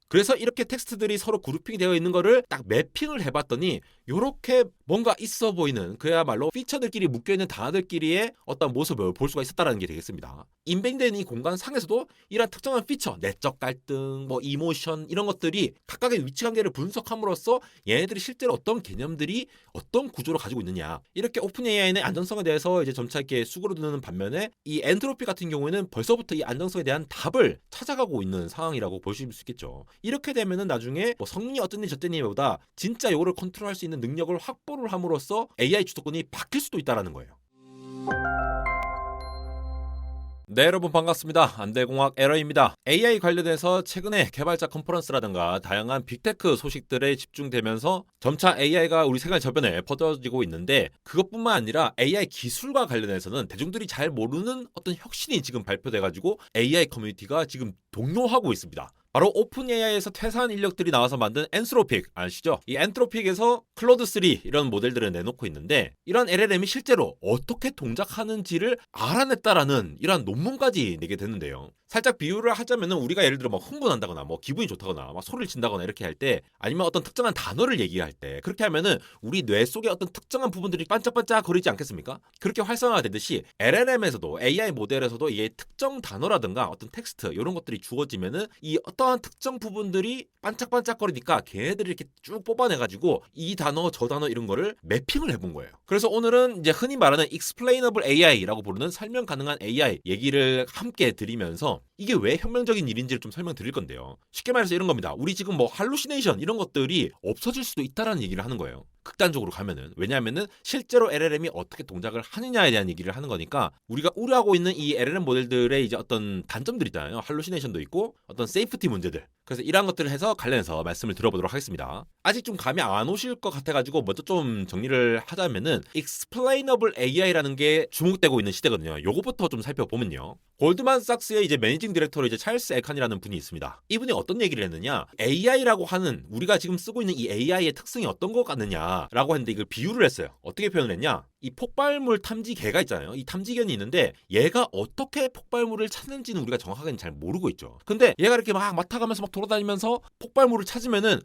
그래서 이렇게 텍스트들이 서로 그룹핑이 되어 있는 거를 딱 매핑을 해봤더니 요렇게 뭔가 있어 보이는 그야말로 피처들끼리 묶여있는 단어들끼리의 어떤 모습을 볼 수가 있었다는 게 되겠습니다. 인벤된 이 공간상에서도 이런 특정한 피처, 내적 갈등, 뭐 이모션 이런 것들이 각각의 위치관계를 분석함으로써 얘네들이 실제로 어떤 개념들이 어떤 구조를 가지고 있느냐, 이렇게 오픈 AI는 안정성에 대해서 이제 점차 이렇게 수그러드는 반면에 이 엔트로피 같은 경우에는 벌써부터 이 안정성에 대한 답을 찾아가고 있는 상황이라고 보실 수 있겠죠. 이렇게 되면은 나중에 뭐 성능이 어쩌니 저쩌니보다 진짜 요거를 컨트롤할 수 있는 능력을 확보를 함으로써 AI 주도권이 바뀔 수도 있다라는 거예요. 네, 여러분 반갑습니다. 안대공학 에러입니다. AI 관련해서 최근에 개발자 컨퍼런스라든가 다양한 빅테크 소식들에 집중되면서 점차 AI가 우리 생활 저변에 퍼져지고 있는데, 그것뿐만 아니라 AI 기술과 관련해서는 대중들이 잘 모르는 어떤 혁신이 지금 발표돼가지고 AI 커뮤니티가 지금 동요하고 있습니다. 바로 오픈 AI에서 퇴사한 인력들이 나와서 만든 엔트로픽 아시죠? 이 엔트로픽에서 클로드 3 이런 모델들을 내놓고 있는데, 이런 LLM이 실제로 어떻게 동작하는지를 알아냈다라는 이러한 논문까지 내게 되는데요. 살짝 비유를 하자면은 우리가 예를 들어 막 흥분한다거나 뭐 기분이 좋다거나 막 소리를 친다거나 이렇게 할 때, 아니면 어떤 특정한 단어를 얘기할 때 그렇게 하면은 우리 뇌 속에 어떤 특정한 부분들이 반짝반짝 거리지 않겠습니까? 그렇게 활성화가 되듯이 LLM에서도 AI 모델에서도 이게 특정 단어라든가 어떤 텍스트 이런 것들이 주어지면은 이 어떠한 특정 부분들이 반짝반짝거리니까 걔네들이 이렇게 쭉 뽑아내가지고 이 단어 저 단어 이런 거를 매핑을 해본 거예요. 그래서 오늘은 이제 흔히 말하는 explainable AI라고 부르는 설명 가능한 AI 얘기를 함께 드리면서 이게 왜 혁명적인 일인지를 좀 설명드릴 건데요. 쉽게 말해서 이런 겁니다. 우리 지금 뭐 할루시네이션 이런 것들이 없어질 수도 있다라는 얘기를 하는 거예요. 극단적으로 가면은. 왜냐하면은 실제로 LLM이 어떻게 동작을 하느냐에 대한 얘기를 하는 거니까, 우리가 우려하고 있는 이 LLM 모델들의 이제 어떤 단점들 있잖아요. 할루시네이션도 있고 어떤 세이프티 문제들. 그래서 이러한 것들을 해서 관련해서 말씀을 들어보도록 하겠습니다. 아직 좀 감이 안 오실 것 같아가지고 먼저 좀 정리를 하자면은 explainable AI라는 게 주목되고 있는 시대거든요. 요거부터 좀 살펴보면요. 골드만삭스의 이제 매니징 디렉터로 이제 찰스 엘칸이라는 분이 있습니다. 이분이 어떤 얘기를 했느냐? AI라고 하는 우리가 지금 쓰고 있는 이 AI의 특성이 어떤 것 같느냐라고 했는데, 이걸 비유를 했어요. 어떻게 표현을 했냐? 이 폭발물 탐지개가 있잖아요. 이 탐지견이 있는데 얘가 어떻게 폭발물을 찾는지는 우리가 정확하게는 잘 모르고 있죠. 근데 얘가 이렇게 막 맡아가면서 막 돌아다니면서 폭발물을 찾으면은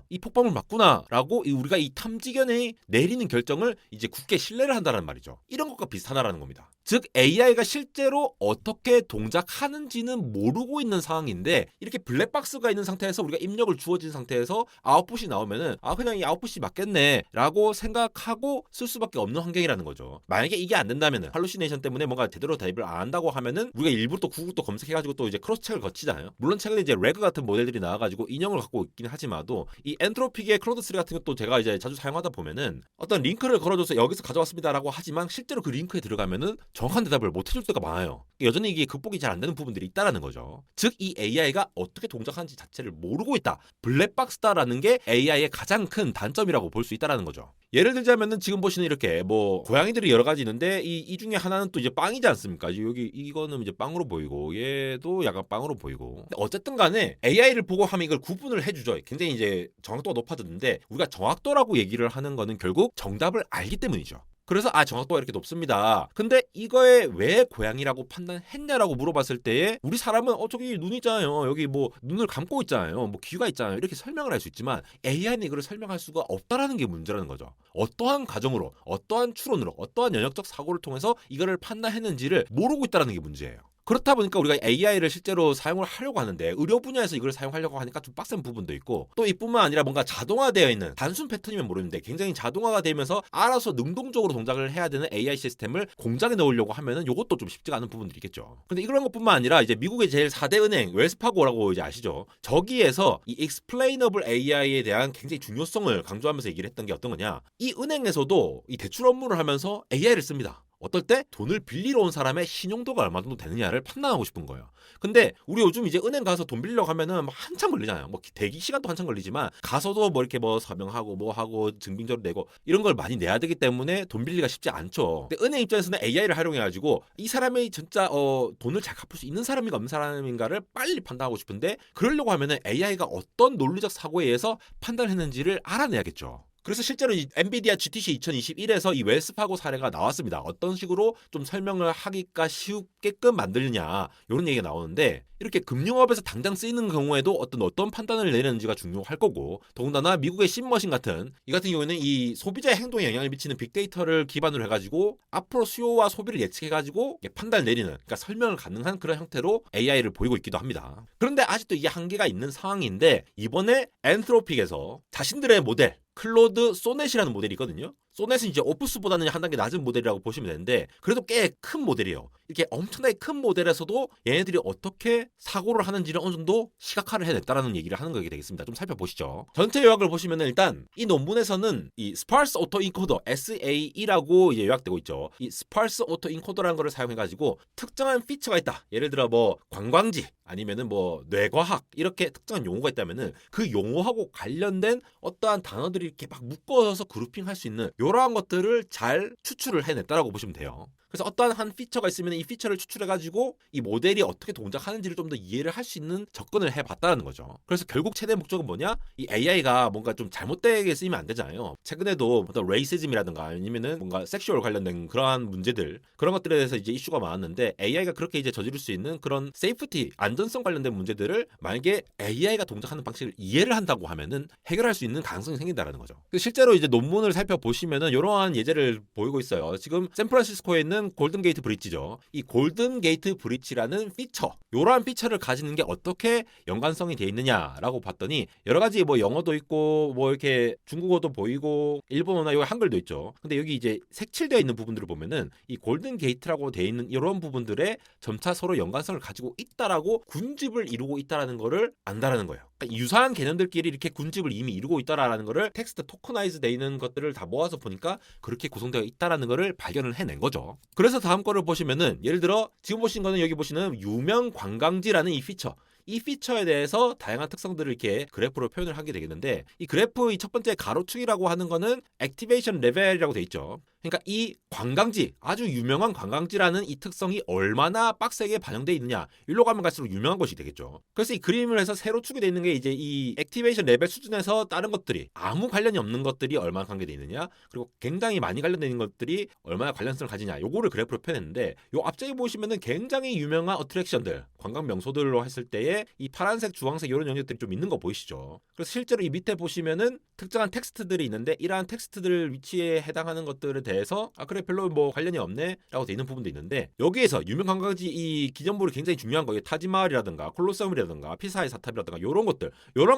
이 폭발물 맞구나라고 우리가 이 탐지견이 내리는 결정을 이제 굳게 신뢰를 한다는 말이죠. 이런 것과 비슷하다라는 겁니다. 즉 AI가 실제로 어떻게 동작하는지는 모르고 있는 상황인데, 이렇게 블랙박스가 있는 상태에서 우리가 입력을 주어진 상태에서 아웃풋이 나오면은 그냥 이 아웃풋이 맞겠네 라고 생각하고 쓸 수밖에 없는 환경이라는 거죠. 만약에 이게 안 된다면은, 할루시네이션 때문에 뭔가 제대로 대입을 안 한다고 하면은 우리가 일부러 또 구글 또 검색해가지고 또 이제 크로스 체크를 거치잖아요. 물론 최근에 이제 레그 같은 모델들이 나와가지고 인형을 갖고 있긴 하지만도 이 엔트로픽의 클로드 3 같은 것도 제가 이제 자주 사용하다 보면은 어떤 링크를 걸어줘서 여기서 가져왔습니다라고 하지만 실제로 그 링크에 들어가면은 정확한 대답을 못 해줄 때가 많아요. 여전히 이게 극복이 잘 안 되는 부분들이 있다라는 거죠. 즉 이 AI가 어떻게 동작하는지 자체를 모르고 있다, 블랙박스다라는 게 AI의 가장 큰 단점이라고 볼 수 있다라는 거죠. 예를 들자면은 지금 보시는 이렇게 뭐 고양이들이 여러 가지 있는데 이 중에 하나는 또 이제 빵이지 않습니까? 여기 이거는 이제 빵으로 보이고 얘도 약간 빵으로 보이고. 어쨌든 간에 AI를 보고 하면 이걸 구분을 해주죠. 굉장히 이제 정확도가 높아졌는데, 우리가 정확도라고 얘기를 하는 거는 결국 정답을 알기 때문이죠. 그래서 정확도가 이렇게 높습니다. 근데 이거에 왜 고양이라고 판단했냐라고 물어봤을 때에 우리 사람은 저기 눈 있잖아요. 여기 뭐 눈을 감고 있잖아요. 뭐 귀가 있잖아요. 이렇게 설명을 할 수 있지만 AI는 이걸 설명할 수가 없다라는 게 문제라는 거죠. 어떠한 가정으로, 어떠한 추론으로, 어떠한 연역적 사고를 통해서 이거를 판단했는지를 모르고 있다는 게 문제예요. 그렇다 보니까 우리가 AI를 실제로 사용을 하려고 하는데, 의료 분야에서 이걸 사용하려고 하니까 좀 빡센 부분도 있고, 또 이뿐만 아니라 뭔가 자동화되어 있는 단순 패턴이면 모르는데 굉장히 자동화가 되면서 알아서 능동적으로 동작을 해야 되는 AI 시스템을 공장에 넣으려고 하면은 이것도 좀 쉽지가 않은 부분들이 있겠죠. 근데 이런 것뿐만 아니라 이제 미국의 제일 4대 은행 웰스파고라고 이제 아시죠? 저기에서 이 explainable AI에 대한 굉장히 중요성을 강조하면서 얘기를 했던 게 어떤 거냐? 이 은행에서도 이 대출 업무를 하면서 AI를 씁니다. 어떨 때 돈을 빌리러 온 사람의 신용도가 얼마 정도 되느냐를 판단하고 싶은 거예요. 근데 우리 요즘 이제 은행 가서 돈 빌리려고 하면은 막 한참 걸리잖아요. 뭐 대기 시간도 한참 걸리지만 가서도 뭐 이렇게 뭐 서명하고 뭐 하고 증빙서류 내고 이런 걸 많이 내야 되기 때문에 돈 빌리기가 쉽지 않죠. 근데 은행 입장에서는 AI를 활용해 가지고 이 사람이 진짜 돈을 잘 갚을 수 있는 사람인가 없는 사람인가를 빨리 판단하고 싶은데, 그러려고 하면은 AI가 어떤 논리적 사고에 의해서 판단했는지를 알아내야겠죠. 그래서 실제로 이 엔비디아 GTC 2021에서 이 웰스파고 사례가 나왔습니다. 어떤 식으로 좀 설명을 하기가 쉽게끔 만들냐 이런 얘기가 나오는데 이렇게 금융업에서 당장 쓰이는 경우에도 어떤 판단을 내리는지가 중요할 거고 더군다나 미국의 신머신 같은 이 같은 경우에는 이 소비자의 행동에 영향을 미치는 빅데이터를 기반으로 해가지고 앞으로 수요와 소비를 예측해가지고 판단을 내리는 그러니까 설명을 가능한 그런 형태로 AI를 보이고 있기도 합니다. 그런데 아직도 이게 한계가 있는 상황인데 이번에 엔트로픽에서 자신들의 모델 클로드 소넷이라는 모델이 있거든요. 소넷은 이제 오프스보다는 한 단계 낮은 모델이라고 보시면 되는데 그래도 꽤 큰 모델이에요. 이렇게 엄청나게 큰 모델에서도 얘네들이 어떻게 사고를 하는지를 어느 정도 시각화를 해냈다라는 얘기를 하는 거게 되겠습니다. 좀 살펴보시죠. 전체 요약을 보시면 일단 이 논문에서는 이 스파르스 오토 인코더 SAE라고 이제 요약되고 있죠. 이 스파르스 오토 인코더라는 거를 사용해가지고 특정한 피처가 있다. 예를 들어 뭐 관광지 아니면은 뭐 뇌과학 이렇게 특정한 용어가 있다면은 그 용어하고 관련된 어떠한 단어들이 이렇게 막 묶어서 그룹핑할 수 있는 이러한 것들을 잘 추출을 해냈다라고 보시면 돼요. 그래서 어떠한 한 피처가 있으면 이 피처를 추출해가지고 이 모델이 어떻게 동작하는지를 좀 더 이해를 할 수 있는 접근을 해봤다는 거죠. 그래서 결국 최대 목적은 뭐냐? 이 AI가 뭔가 좀 잘못되게 쓰이면 안 되잖아요. 최근에도 어떤 레이시즘이라든가 아니면은 뭔가 섹슈얼 관련된 그러한 문제들 그런 것들에 대해서 이제 이슈가 많았는데 AI가 그렇게 이제 저지를 수 있는 그런 세이프티 안전성 관련된 문제들을 만약에 AI가 동작하는 방식을 이해를 한다고 하면은 해결할 수 있는 가능성이 생긴다라는 거죠. 실제로 이제 논문을 살펴보시면은 이러한 예제를 보이고 있어요. 지금 샌프란시스코에 있는 골든 게이트 브릿지죠. 이 골든 게이트 브릿지라는 피처, 이러한 피처를 가지는 게 어떻게 연관성이 돼 있느냐라고 봤더니 여러 가지 뭐 영어도 있고 뭐 이렇게 중국어도 보이고 일본어나 여기 한글도 있죠. 근데 여기 이제 색칠되어 있는 부분들을 보면은 이 골든 게이트라고 돼 있는 이런 부분들에 점차 서로 연관성을 가지고 있다라고 군집을 이루고 있다라는 거를 안다라는 거예요. 그러니까 유사한 개념들끼리 이렇게 군집을 이미 이루고 있다라는 거를 텍스트 토커나이즈 돼 있는 것들을 다 모아서 보니까 그렇게 구성되어 있다라는 거를 발견을 해낸 거죠. 그래서 다음 거를 보시면은 예를 들어 지금 보신 거는 여기 보시는 유명 관광지라는 이 피처. 이 피처에 대해서 다양한 특성들을 이렇게 그래프로 표현을 하게 되겠는데 이 그래프 이 첫 번째 가로축이라고 하는 거는 액티베이션 레벨이라고 돼 있죠. 그러니까 이 관광지, 아주 유명한 관광지라는 이 특성이 얼마나 빡세게 반영되어 있느냐 일로 가면 갈수록 유명한 것이 되겠죠. 그래서 이 그림을 해서 세로축이 되어 있는 게 이제 이 액티베이션 레벨 수준에서 다른 것들이 아무 관련이 없는 것들이 얼마나 관계되어 있느냐 그리고 굉장히 많이 관련되어 있는 것들이 얼마나 관련성을 가지냐 요거를 그래프로 표현했는데 요 앞쪽에 보시면은 굉장히 유명한 어트랙션들 관광 명소들로 했을 때에 이 파란색 주황색 이런 영역들이 좀 있는 거 보이시죠. 그래서 실제로 이 밑에 보시면은 특정한 텍스트들이 있는데 이러한 텍스트들 위치에 해당하는 것들에 대해서 그래 별로 뭐 관련이 없네 라고 돼 있는 부분도 있는데 여기에서 유명 관광지 이 기념물이 굉장히 중요한 거예요. 타지마할이라든가 콜로세움이라든가 피사의 사탑이라든가 요런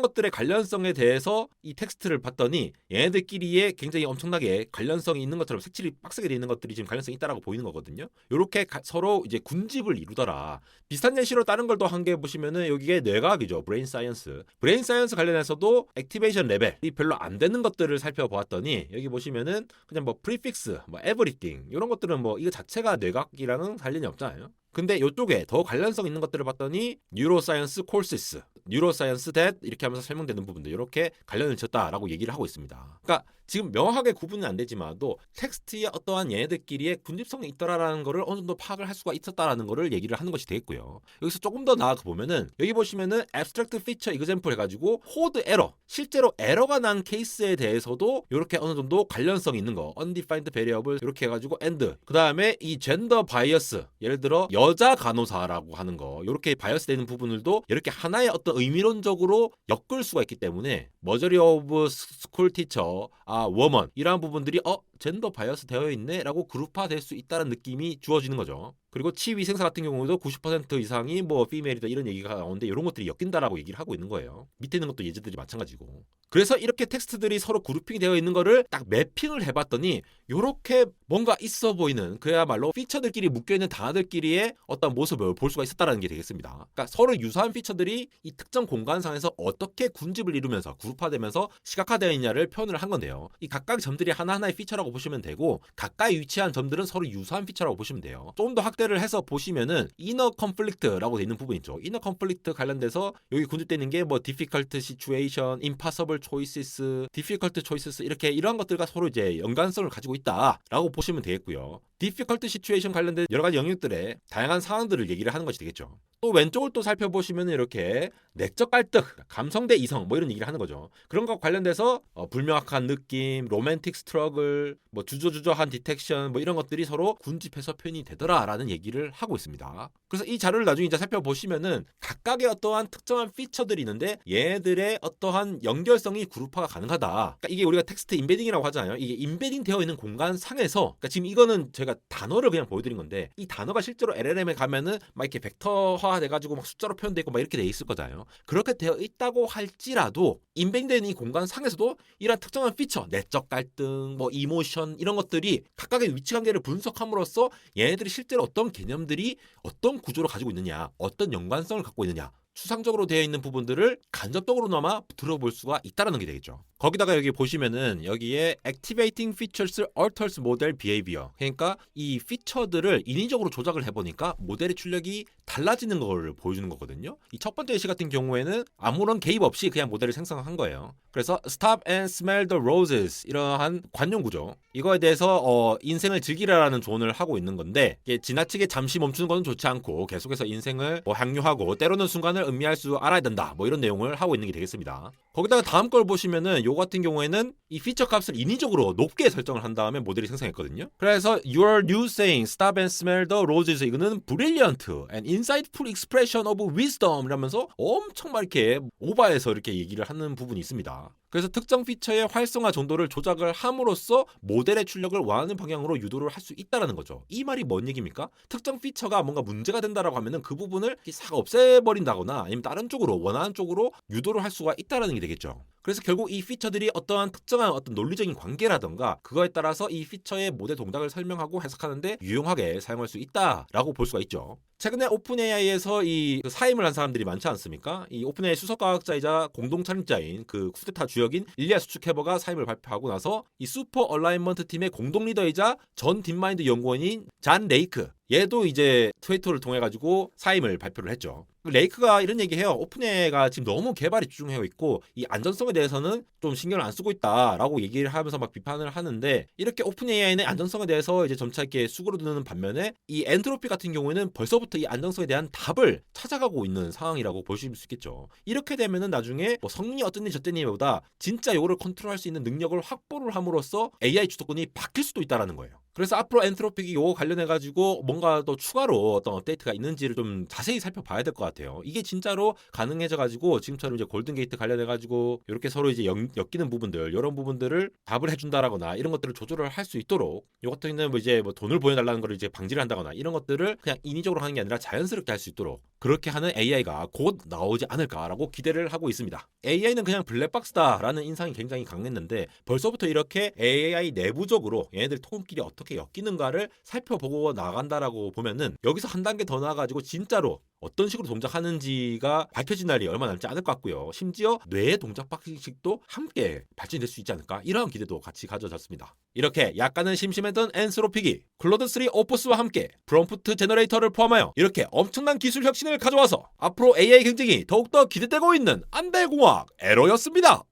것들의 관련성에 대해서 이 텍스트를 봤더니 얘네들끼리의 굉장히 엄청나게 관련성이 있는 것처럼 색칠이 빡세게 돼 있는 것들이 지금 관련성이 있다라고 보이는 거거든요. 요렇게 서로 이제 군집을 이루더라. 비슷한 예시로 다른 걸 더 한 게 보시면은 여기에 뇌과학이죠. 브레인 사이언스 관련해서도 액티베이션 레벨이 별로 안 되는 것들을 살펴보았더니 여기 보시면은 그냥 뭐 프리픽스, 뭐 에브리띵 이런 것들은 뭐 이거 자체가 뇌과학이랑은 관련이 없잖아요. 근데 이쪽에 더 관련성 있는 것들을 봤더니 뉴로사이언스 콜시스, 뉴로사이언스 댓 이렇게 하면서 설명되는 부분들 이렇게 관련을 졌다라고 얘기를 하고 있습니다. 그러니까 지금 명확하게 구분은 안 되지만도 텍스트의 어떠한 얘네들끼리의 군집성이 있더라라는 거를 어느 정도 파악을 할 수가 있었다라는 거를 얘기를 하는 것이 되겠고요. 여기서 조금 더 나아가 보면은 여기 보시면은 abstract feature example 해가지고 코드 에러, 실제로 에러가 난 케이스에 대해서도 이렇게 어느 정도 관련성이 있는 거 undefined variable 이렇게 해가지고 and 그 다음에 이 젠더 바이어스 예를 들어 여자 간호사라고 하는 거 이렇게 바이어스 되는 부분들도 이렇게 하나의 어떤 의미론적으로 엮을 수가 있기 때문에 머저리 오브 스쿨 티처 워먼 이러한 부분들이 젠더 바이어스 되어 있네 라고 그룹화될 수 있다는 느낌이 주어지는 거죠. 그리고 치위생사 같은 경우도 90% 이상이 뭐 피메일이다 이런 얘기가 나오는데 이런 것들이 엮인다라고 얘기를 하고 있는 거예요. 밑에 있는 것도 예제들이 마찬가지고. 그래서 이렇게 텍스트들이 서로 그룹핑이 되어 있는 거를 딱 매핑을 해봤더니 이렇게 뭔가 있어 보이는 그야말로 피처들끼리 묶여있는 단어들끼리의 어떤 모습을 볼 수가 있었다는 게 되겠습니다. 그러니까 서로 유사한 피처들이 이 특정 공간상에서 어떻게 군집을 이루면서 그룹화되면서 시각화되어 있냐를 표현을 한 건데요. 이 각각 점들이 하나하나의 피처라고 보시면 되고 가까이 위치한 점들은 서로 유사한 피처라고 보시면 돼요. 조금 더 확대를 해서 보시면은 이너 컨플릭트라고 되어 있는 부분 있죠. 이너 컨플릭트 관련돼서 여기 군집되어 있는 게 뭐 difficult situation, impossible choices, difficult choices 이렇게 이러한 것들과 서로 이제 연관성을 가지고 있다라고 보시면 되겠고요. difficult situation 관련된 여러 가지 영역들의 다양한 상황들을 얘기를 하는 것이 되겠죠. 또 왼쪽을 또 살펴보시면 이렇게 내적 갈등, 감성 대 이성 뭐 이런 얘기를 하는 거죠. 그런 것과 관련돼서 불명확한 느낌, 로맨틱 스트러글, 뭐 주저주저한 디텍션 뭐 이런 것들이 서로 군집해서 표현이 되더라라는 얘기를 하고 있습니다. 그래서 이 자료를 나중에 이제 살펴보시면은 각각의 어떠한 특정한 피처들이 있는데 얘들의 어떠한 연결성이 그룹화가 가능하다. 그러니까 이게 우리가 텍스트 인베딩이라고 하잖아요. 이게 인베딩 되어 있는 공간 상에서 그러니까 지금 이거는 제가 단어를 그냥 보여드린 건데 이 단어가 실제로 LLM에 가면은 막 이렇게 벡터화 돼가지고 막 숫자로 표현되고 막 이렇게 돼 있을 거잖아요. 그렇게 되어 있다고 할지라도 인베딩된 이 공간 상에서도 이런 특정한 피처, 내적 갈등, 뭐 이모션 이런 것들이 각각의 위치 관계를 분석함으로써 얘네들이 실제로 어떤 개념들이 어떤 구조를 가지고 있느냐, 어떤 연관성을 갖고 있느냐 추상적으로 되어 있는 부분들을 간접적으로나마 들어볼 수가 있다는 게 되겠죠. 거기다가 여기 보시면은 여기에 Activating Features Alters Model Behavior 그러니까 이 피처들을 인위적으로 조작을 해보니까 모델의 출력이 달라지는 걸 보여주는 거거든요. 이 첫 번째 예시 같은 경우에는 아무런 개입 없이 그냥 모델을 생성한 거예요. 그래서 Stop and Smell the Roses 이러한 관용 구조 이거에 대해서 인생을 즐기라라는 조언을 하고 있는 건데 이게 지나치게 잠시 멈추는 건 좋지 않고 계속해서 인생을 향유하고 때로는 순간을 음미할 줄 알아야 된다 뭐 이런 내용을 하고 있는 게 되겠습니다. 거기다가 다음 걸 보시면은 요 같은 경우에는 이 피처 값을 인위적으로 높게 설정을 한 다음에 모델이 생성했거든요. 그래서 Your new saying Stop and smell the roses 이거는 brilliant and insightful expression of wisdom 이러면서 엄청 막 이렇게 오버해서 이렇게 얘기를 하는 부분이 있습니다. 그래서 특정 피처의 활성화 정도를 조작을 함으로써 모델의 출력을 원하는 방향으로 유도를 할 수 있다는 거죠. 이 말이 뭔 얘기입니까? 특정 피처가 뭔가 문제가 된다라고 하면은 그 부분을 싹 없애버린다거나 아니면 다른 쪽으로 원하는 쪽으로 유도를 할 수가 있다는 게 되겠죠. 그래서 결국 이 피처들이 어떠한 특정한 어떤 논리적인 관계라던가 그거에 따라서 이 피처의 모델 동작을 설명하고 해석하는데 유용하게 사용할 수 있다라고 볼 수가 있죠. 최근에 오픈 AI에서 이 사임을 한 사람들이 많지 않습니까? 이 오픈 AI 수석과학자이자 공동 창립자인 그 쿠데타 주역인 일리아 수츠케버가 사임을 발표하고 나서 이 슈퍼 얼라이먼트 팀의 공동 리더이자 전 딥마인드 연구원인 잔 레이크 얘도 이제 트위터를 통해 가지고 사임을 발표를 했죠. 레이크가 이런 얘기해요. 오픈AI가 지금 너무 개발에 집중하고 있고 이 안전성에 대해서는 좀 신경을 안 쓰고 있다라고 얘기를 하면서 막 비판을 하는데 이렇게 오픈AI는 안전성에 대해서 이제 점차 이렇게 수그러드는 반면에 이 엔트로피 같은 경우에는 벌써부터 이 안정성에 대한 답을 찾아가고 있는 상황이라고 보실 수 있겠죠. 이렇게 되면은 나중에 뭐 성능이 어쩌니 저쩌니보다 진짜 요거를 컨트롤할 수 있는 능력을 확보를 함으로써 AI 주도권이 바뀔 수도 있다라는 거예요. 그래서 앞으로 엔트로픽이 요거 관련해 가지고 뭔가 또 추가로 어떤 업데이트가 있는지를 좀 자세히 살펴봐야 될 것 같아요. 이게 진짜로 가능해져 가지고 지금처럼 이제 골든 게이트 관련해 가지고 이렇게 서로 이제 엮이는 부분들 이런 부분들을 답을 해준다라거나 이런 것들을 조절을 할 수 있도록 요 같은 경우는 뭐 이제 뭐 돈을 보내달라는 거를 이제 방지를 한다거나 이런 것들을 그냥 인위적으로 하는 게 아니라 자연스럽게 할 수 있도록 그렇게 하는 AI가 곧 나오지 않을까라고 기대를 하고 있습니다. AI는 그냥 블랙박스다라는 인상이 굉장히 강했는데 벌써부터 이렇게 AI 내부적으로 얘네들 통합끼리 어떻게 엮이는가를 살펴보고 나간다라고 보면은 여기서 한 단계 더 나아가지고 진짜로 어떤 식으로 동작하는지가 밝혀진 날이 얼마 남지 않을 것 같고요. 심지어 뇌의 동작 방식도 함께 발전될 수 있지 않을까 이런 기대도 같이 가져졌습니다. 이렇게 약간은 심심했던 엔스로피기 클로드3 오퍼스와 함께 프롬프트 제너레이터를 포함하여 이렇게 엄청난 기술 혁신을 가져와서 앞으로 AI 경쟁이 더욱더 기대되고 있는 안대공학 에러였습니다.